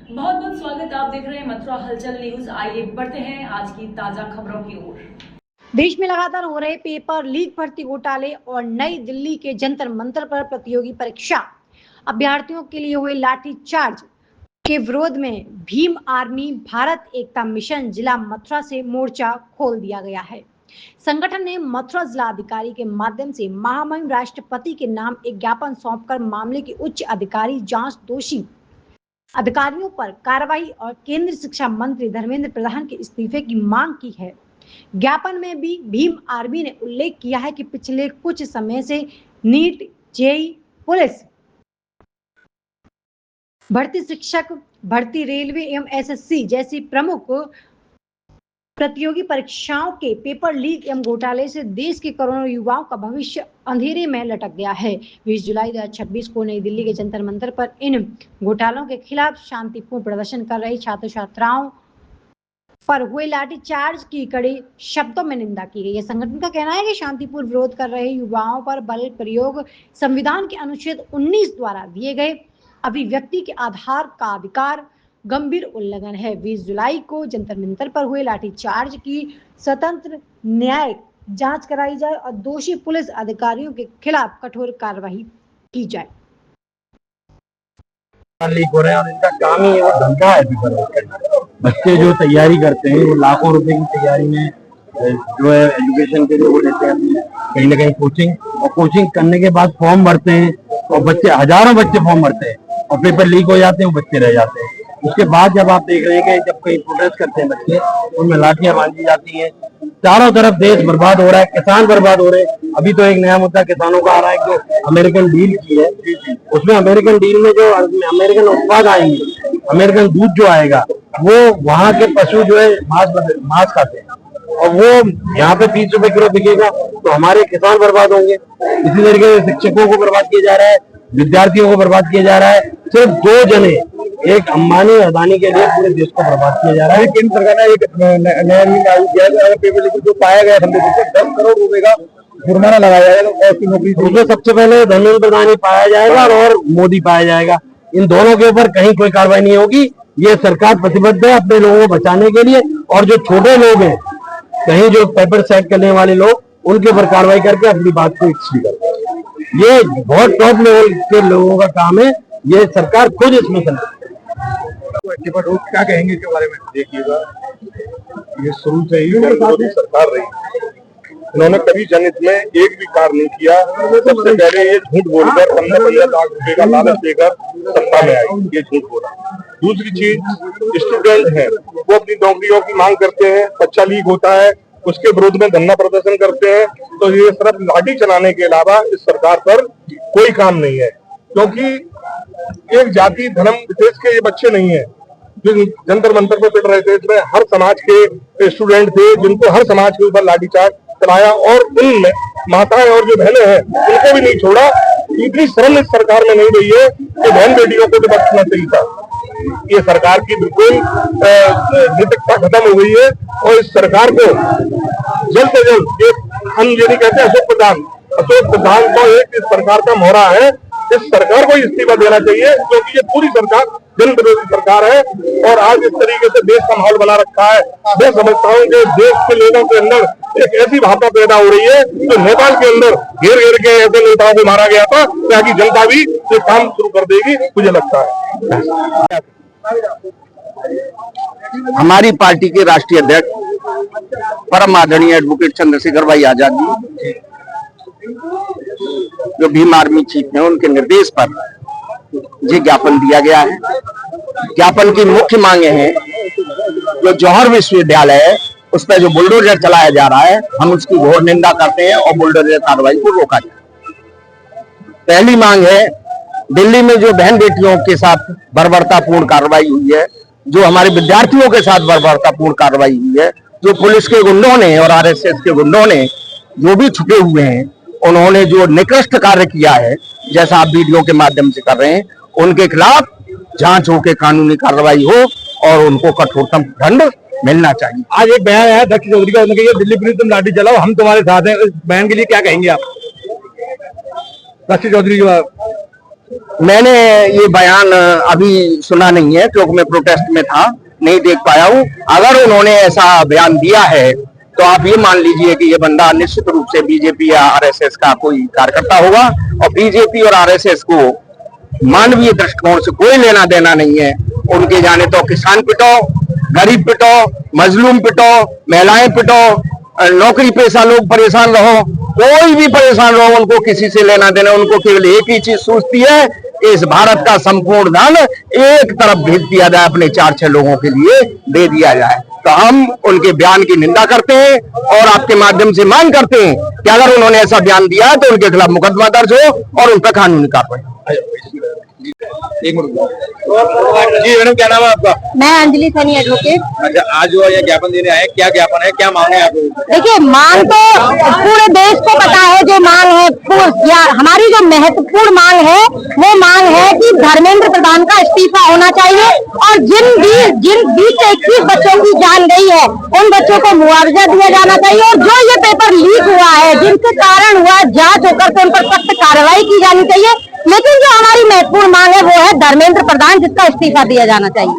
बहुत बहुत स्वागत। आप देख रहे हैं मथुरा हलचल न्यूज। आइए बढ़ते हैं आज की ताजा खबरों की ओर। देश में लगातार हो रहे पेपर लीक, भर्ती घोटाले और नई दिल्ली के जंतर मंतर पर प्रतियोगी परीक्षा अभ्यर्थियों के लिए हुए लाठीचार्ज के विरोध में भीम आर्मी भारत एकता मिशन जिला मथुरा से मोर्चा खोल दिया गया है। संगठन ने मथुरा जिलाधिकारी के माध्यम से महामहिम राष्ट्रपति के नाम एक ज्ञापन सौंपकर मामले के उच्च अधिकारी जांच दोषी अधिकारियों पर कार्रवाई और केंद्रीय शिक्षा मंत्री धर्मेंद्र प्रधान के इस्तीफे की मांग की है। ज्ञापन में भी भीम आर्मी ने उल्लेख किया है कि पिछले कुछ समय से नीट, जेईई, पुलिस भर्ती, शिक्षक भर्ती, रेलवे एवं एसएससी जैसी प्रमुख प्रतियोगी परीक्षाओं के पेपर लीक एवं घोटाले से देश के करोड़ों युवाओं का भविष्य अंधेरे में लटक गया है। 20 जुलाई 2026 को नई दिल्ली के जंतर मंतर पर इन घोटालों के खिलाफ शांतिपूर्ण प्रदर्शन कर रहे छात्र छात्राओं पर हुए लाठीचार्ज की कड़े शब्दों में निंदा की गई है। संगठन का कहना है कि शांतिपूर्ण विरोध कर रहे युवाओं पर बल प्रयोग संविधान के अनुच्छेद 19 द्वारा दिए गए अभिव्यक्ति के आधार का अधिकार गंभीर उल्लंघन है। 20 जुलाई को जंतर मंतर पर हुए लाठीचार्ज की स्वतंत्र न्यायिक जांच कराई जाए और दोषी पुलिस अधिकारियों के खिलाफ कठोर कार्रवाई की जाए। लीक हो रहे हैं और इनका काम ही वो धंधा है पेपर लीक करना। बच्चे जो तैयारी करते हैं वो लाखों रुपए की तैयारी में जो है एजुकेशन के लिए वो लेते हैं कहीं ना कहीं कोचिंग, और कोचिंग करने के बाद फॉर्म भरते हैं और बच्चे हजारों बच्चे फॉर्म भरते हैं और पेपर लीक हो जाते हैं, वो बच्चे रह जाते हैं। उसके बाद जब आप देख रहे हैं कि जब कहीं प्रोटेस्ट करते हैं बच्चे, उनमें लाठियां बांधी जाती हैं। चारों तरफ देश बर्बाद हो रहा है, किसान बर्बाद हो रहे हैं। अभी तो एक नया मुद्दा किसानों का आ रहा है जो अमेरिकन डील की है, उसमें अमेरिकन डील में जो अमेरिकन उत्पाद आएंगे, अमेरिकन दूध जो आएगा, वो वहाँ के पशु जो है मांस खाते हैं और वो यहाँ पे 30 रुपए किलो बिकेगा, तो हमारे किसान बर्बाद होंगे। इसी तरीके से शिक्षकों को बर्बाद किया जा रहा है, विद्यार्थियों को बर्बाद किया जा रहा है। सिर्फ 2 जने, एक अंबानी अदानी के लिए पूरे देश को बर्बाद किया जा रहा है। केंद्र सरकार ने एक नया नियम किया है, अगर पेपर लीक जो पाया गया 10 करोड़ रुपए का जुर्माना लगाया जाएगा तो ऐसी नौकरी। उसमें सबसे पहले धर्मेंद्र प्रधान पाया जाएगा और मोदी पाया जाएगा। इन दोनों के ऊपर कहीं कोई कार्रवाई नहीं होगी। ये सरकार प्रतिबद्ध है अपने लोगों को बचाने के लिए, और जो छोटे लोग हैं, कहीं जो पेपर सेट करने वाले लोग, उनके ऊपर कार्रवाई करके अपनी बात को एक्सप्लेन करते हैं। ये बहुत टॉप लेवल के लोगों का काम है, ये सरकार खुद इसमें क्या कहेंगे इसके बारे में? देखिएगा, ये शुरू से ही विरोधी सरकार रही, इन्होंने कभी जनहित में एक भी कार्य नहीं किया। सबसे पहले ये झूठ बोलकर 15 लाख रुपए का लालच देकर सत्ता में आई, ये झूठ बोला। दूसरी चीज, स्टूडेंट हैं वो अपनी नौकरियों की मांग करते हैं, बच्चा लीक होता है, उसके विरोध में धरना प्रदर्शन करते हैं, तो ये सिर्फ लाठी चलाने के अलावा इस सरकार पर कोई काम नहीं है। क्योंकि एक जाति धर्म विशेष के ये बच्चे नहीं है जो जंतर मंतर पर पिट रहे थे। इसमें हर समाज के स्टूडेंट थे जिनको हर समाज के ऊपर लाठीचार्ज कराया, और उन माताएं और जो बहनें हैं उनको भी नहीं छोड़ा। इतनी शर्म इस सरकार में नहीं रही है कि बहन बेटियों को तो बख्शना चाहिए था। ये सरकार की बिल्कुल नैतिकता खत्म हो गई है, और इस सरकार को जल्द से जल्द एक हम ये नहीं कहते अशोक प्रधान तो एक इस सरकार का मोहरा है, इस सरकार को इस्तीफा देना चाहिए, क्योंकि ये पूरी सरकार जन विरोधी सरकार है। और आज इस तरीके से देश का माहौल बना रखा है। मैं समझता हूँ कि देश के लोगों के अंदर एक ऐसी भावना पैदा हो रही है जो नेपाल के अंदर घेर घेर के ऐसे नेताओं को मारा गया था, ताकि जनता भी ये काम शुरू कर देगी, मुझे लगता है। हमारी पार्टी के राष्ट्रीय अध्यक्ष परम आदरणीय एडवोकेट चंद्रशेखर भाई आजाद जी, जो भीम आर्मी चीफ हैं, उनके निर्देश पर ये ज्ञापन दिया गया है। ज्ञापन की मुख्य मांगे हैं, जो जौहर विश्वविद्यालय है उस पर जो बुलडोजर चलाया जा रहा है, हम उसकी घोर निंदा करते हैं और बुलडोजर कार्रवाई को रोका जाए। पहली मांग है, दिल्ली में जो बहन बेटियों के साथ बर्बरतापूर्ण कार्रवाई हुई है, जो हमारे विद्यार्थियों के साथ बर्बरतापूर्ण कार्रवाई हुई है, जो पुलिस के गुंडों ने और आरएसएस के गुंडों ने जो भी छुपे हुए हैं, उन्होंने जो निकृष्ट कार्य किया है, जैसा आप वीडियो के माध्यम से कर रहे हैं, उनके खिलाफ जांच होकर कानूनी कार्रवाई हो और उनको कठोरतम दंड मिलना चाहिए। आज एक बयान आया दक्ष चौधरी का, उन्होंने कहा दिल्ली पुलिस तुम लाठी चलाओ, हम तुम्हारे साथ हैं। इस बयान के लिए क्या कहेंगे आप? दक्ष चौधरी मैंने ये बयान अभी सुना नहीं है क्योंकि मैं प्रोटेस्ट में था, नहीं देख पाया हूँ। अगर उन्होंने ऐसा बयान दिया है तो आप ये मान लीजिए कि ये बंदा निश्चित रूप से बीजेपी या आरएसएस का कोई कार्यकर्ता होगा, और बीजेपी और आरएसएस को मानवीय दृष्टिकोण से कोई लेना देना नहीं है। उनके जाने तो किसान पिटो, गरीब पिटो, मजलूम पिटो, महिलाएं पिटो, नौकरी पेशा लोग परेशान रहो, कोई भी परेशान रहो, उनको किसी से लेना देना। उनको केवल एक ही चीज सोचती है, इस भारत का संपूर्ण धन एक तरफ भेज दिया जाए, अपने 4-6 लोगों के लिए दे दिया जाए। तो हम उनके बयान की निंदा करते हैं और आपके माध्यम से मांग करते हैं कि अगर उन्होंने ऐसा बयान दिया है तो उनके खिलाफ मुकदमा दर्ज हो और उन पर कानूनी कार्रवाई। एक मिनट जी मैडम, क्या नाम है आपका? मैं अंजलि सैनी एडवोकेट। अच्छा, आज जो ये ज्ञापन देने आए, क्या ज्ञापन है, क्या मांग है आपको? देखिए, मांग तो पूरे देश को पता है जो मांग है, या हमारी जो महत्वपूर्ण मांग है वो मांग है कि धर्मेंद्र प्रधान का इस्तीफा होना चाहिए, और जिन 20 से 21 बच्चों की जान गई है उन बच्चों को मुआवजा दिया जाना चाहिए, और जो ये पेपर लीक हुआ है जिनके कारण हुआ, जांच होकर के उन पर सख्त कार्रवाई की जानी चाहिए। लेकिन जो हमारी महत्वपूर्ण मांग है वो है धर्मेंद्र प्रधान, जिसका इस्तीफा दिया जाना चाहिए।